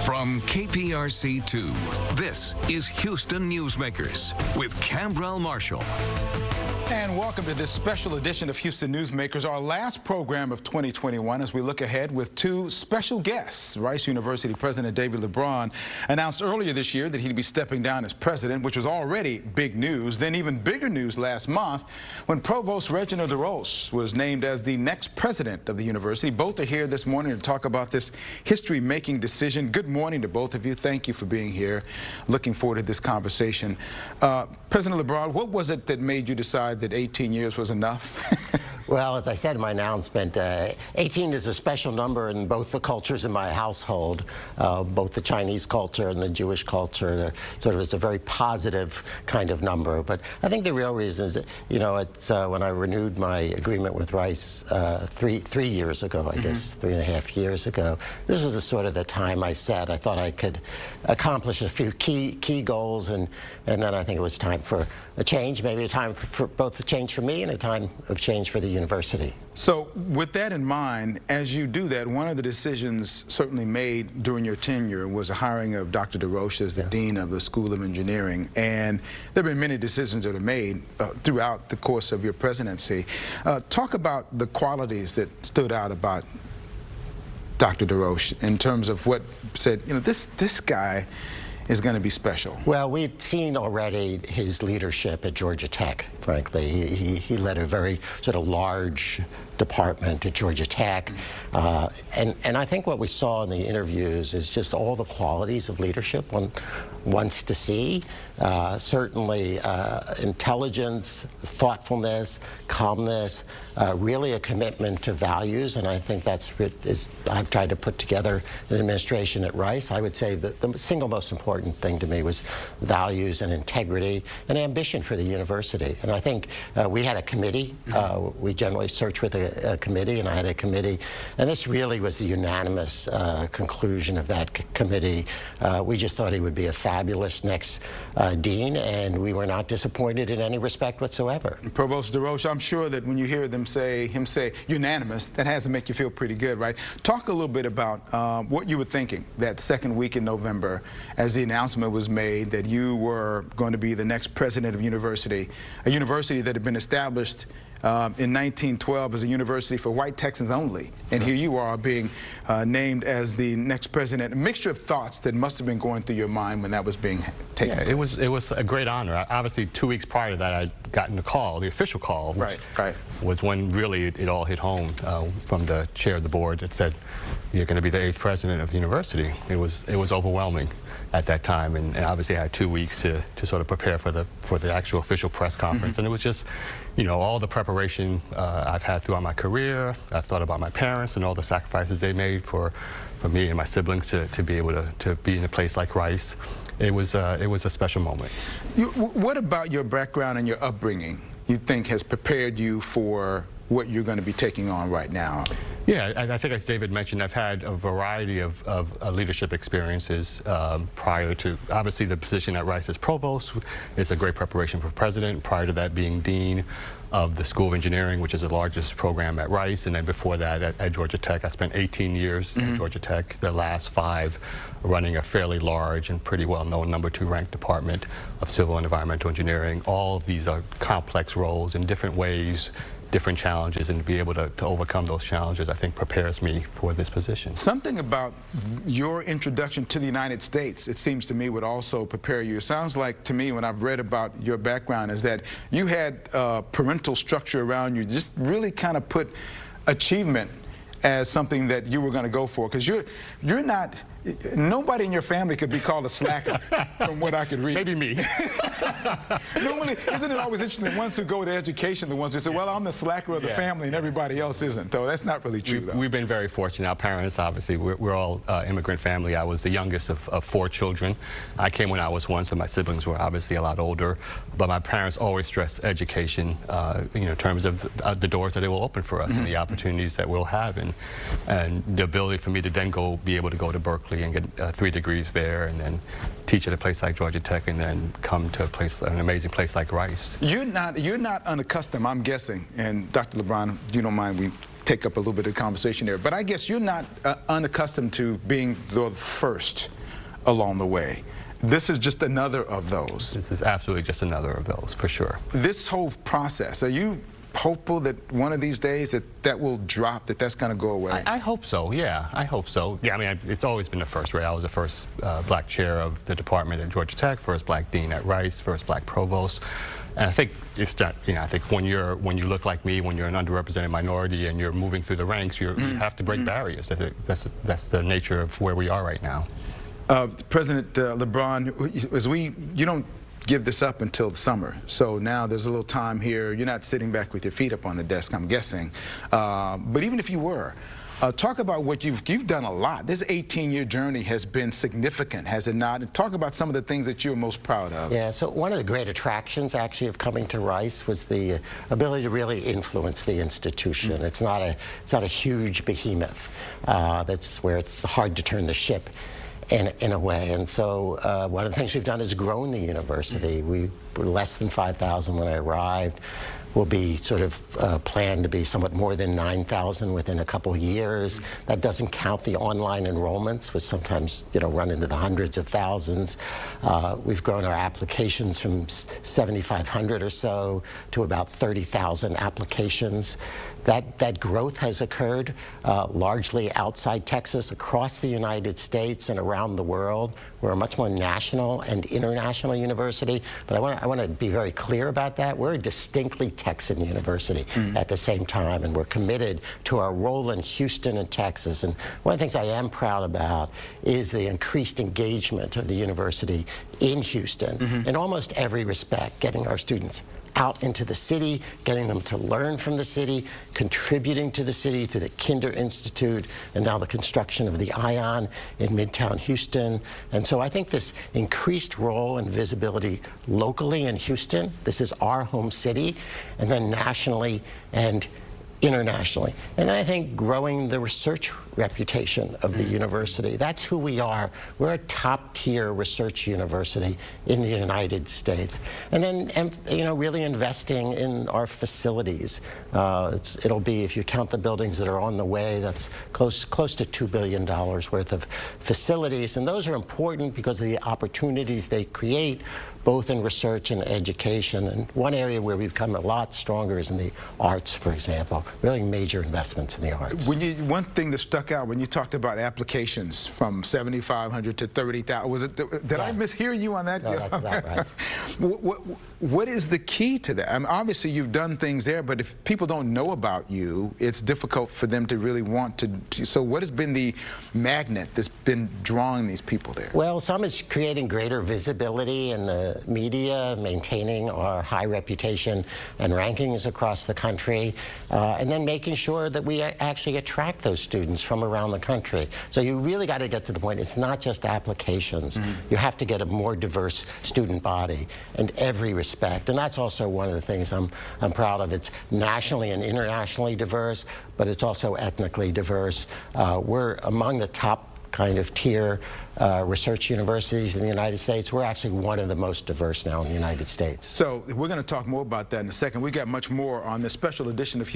From KPRC 2, this is Houston Newsmakers with Cambrell Marshall. And welcome to this special edition of Houston Newsmakers, our last program of 2021, as we look ahead with two special guests. Rice University President David LeBron announced earlier this year that he'd be stepping down as president, which was already big news. Then even bigger news last month when Provost Reginald DesRoches was named as the next president of the university. Both are here this morning to talk about this history-making decision. Good morning to both of you. Thank you for being here. Looking forward to this conversation. President LeBron, what was it that made you decide that 18 years was enough? Well, as I said in my announcement, 18 is a special number in both the cultures in my household, both the Chinese culture and the Jewish culture. Sort of it's a very positive kind of number. But I think the real reason is that, you know, it's when I renewed my agreement with Rice three years ago, I guess 3.5 years ago, this was the sort of the time I said I thought I could accomplish a few key goals, and then I think it was time for a change, maybe a time for both a change for me and a time of change for the university. So with that in mind, as you do that, one of the decisions certainly made during your tenure was the hiring of Dr. DesRoches as the Dean of the School of Engineering. And there have been many decisions that are made throughout the course of your presidency. Talk about the qualities that stood out about Dr. DesRoches in terms of what said, you know, this guy is going to be special. Well, we've seen already his leadership at Georgia Tech, frankly. He led a very sort of large department at Georgia Tech. And I think what we saw in the interviews is just all the qualities of leadership one wants to see. Certainly intelligence, thoughtfulness, calmness, really a commitment to values, and I think I've tried to put together an administration at Rice. I would say that the single most important thing to me was values and integrity and ambition for the university. And I think we had a committee. We generally search with a committee, and I had a committee, and this really was the unanimous conclusion of that committee. We just thought he would be a fabulous next dean, and we were not disappointed in any respect whatsoever. Provost DesRoches, I'm sure that when you hear him say unanimous, that has to make you feel pretty good, right? Talk a little bit about what you were thinking that second week in November as the announcement was made that you were going to be the next president of university, a university that had been established in 1912 as a university for white Texans only. And here you are being named as the next president. A mixture of thoughts that must have been going through your mind when that was being taken. Yeah, it was a great honor. Obviously, 2 weeks prior to that, I'd gotten the call, the official call, which was when really it all hit home from the chair of the board that said, you're going to be the 8th president of the university. It was overwhelming at that time, and obviously I had 2 weeks to sort of prepare for the actual official press conference, and it was just, you know, all the preparation I've had throughout my career. I thought about my parents and all the sacrifices they made for me and my siblings to be able to be in a place like Rice. It was a special moment. What about your background and your upbringing you think has prepared you for what you're going to be taking on right now? Yeah, I think as David mentioned, I've had a variety of leadership experiences prior to, obviously the position at Rice as provost is a great preparation for president. Prior to that being dean of the School of Engineering, which is the largest program at Rice, and then before that at Georgia Tech. I spent 18 years at Georgia Tech, the last 5 running a fairly large and pretty well-known #2 ranked department of civil and environmental engineering. All of these are complex roles in different ways, different challenges, and to be able to overcome those challenges, I think prepares me for this position. Something about your introduction to the United States, it seems to me, would also prepare you. It sounds like to me, when I've read about your background, is that you had parental structure around you, just really kind of put achievement as something that you were going to go for, because you're not, nobody in your family could be called a slacker from what I could read. Maybe me. Normally, isn't it always interesting, the ones who go to education, the ones who say, well, I'm the slacker of the family and everybody else isn't, though that's not really true, though. We've been very fortunate. Our parents, obviously, we're all immigrant family. I was the youngest of 4 children. I came when I was 1, so my siblings were obviously a lot older, but my parents always stressed education, you know, in terms of the doors that it will open for us and the opportunities that we'll have, and the ability for me to then be able to go to Berkeley and get 3 degrees there, and then teach at a place like Georgia Tech, and then come to an amazing place like Rice. You're not unaccustomed, I'm guessing, and Dr. LeBron, if you don't mind, we take up a little bit of the conversation there, but I guess you're not unaccustomed to being the first along the way. This is just another of those. This is absolutely just another of those, for sure. This whole process, are you hopeful that one of these days that will drop, that's going to go away? I hope so, yeah. I hope so. Yeah, I mean, it's always been the first, right? I was the first black chair of the department at Georgia Tech, first black dean at Rice, first black provost. And I think it's that, I think when you look like me, when you're an underrepresented minority and you're moving through the ranks, you have to break barriers. That's the nature of where we are right now. President LeBron, you don't give this up until the summer. So now there's a little time here. You're not sitting back with your feet up on the desk, I'm guessing. But even if you were, talk about what you've done a lot. This 18-year journey has been significant, has it not? And talk about some of the things that you're most proud of. Yeah, so one of the great attractions actually of coming to Rice was the ability to really influence the institution. It's not a huge behemoth. That's where it's hard to turn the ship in a way. And so one of the things we've done is grown the university. We were less than 5,000 when I arrived. We'll be sort of planned to be somewhat more than 9,000 within a couple of years. That doesn't count the online enrollments, which sometimes run into the hundreds of thousands. We've grown our applications from 7,500 or so to about 30,000 applications. That growth has occurred largely outside Texas, across the United States and around the world. We're a much more national and international university, but I want to be very clear about that. We're a distinctly Texan university at the same time, and we're committed to our role in Houston and Texas. And one of the things I am proud about is the increased engagement of the university in Houston in almost every respect, getting our students out into the city, getting them to learn from the city, contributing to the city through the Kinder Institute, and now the construction of the ION in Midtown Houston. And so I think this increased role and visibility locally in Houston, this is our home city, and then nationally and internationally. And I think growing the research reputation of the university. That's who we are. We're a top-tier research university in the United States. And then, really investing in our facilities. It'll be, if you count the buildings that are on the way, that's close to $2 billion worth of facilities. And those are important because of the opportunities they create, both in research and education. And one area where we've become a lot stronger is in the arts, for example. Really major investments in the arts. One thing that stuck out when you talked about applications from 7,500 to 30,000, was it? Did I mishear you on that? No, that's about right. What is the key to that? I mean, obviously you've done things there, but if people don't know about you, it's difficult for them to really want to. So what has been the magnet that's been drawing these people there? Well, some is creating greater visibility in the media, maintaining our high reputation and rankings across the country, and then making sure that we actually attract those students from around the country. So you really got to get to the point, it's not just applications. You have to get a more diverse student body in every respect. And that's also one of the things I'm proud of. It's nationally and internationally diverse, but it's also ethnically diverse. We're among the top kind of tier research universities in the United States. We're actually one of the most diverse now in the United States. So we're going to talk more about that in a second. We got much more on this special edition of Houston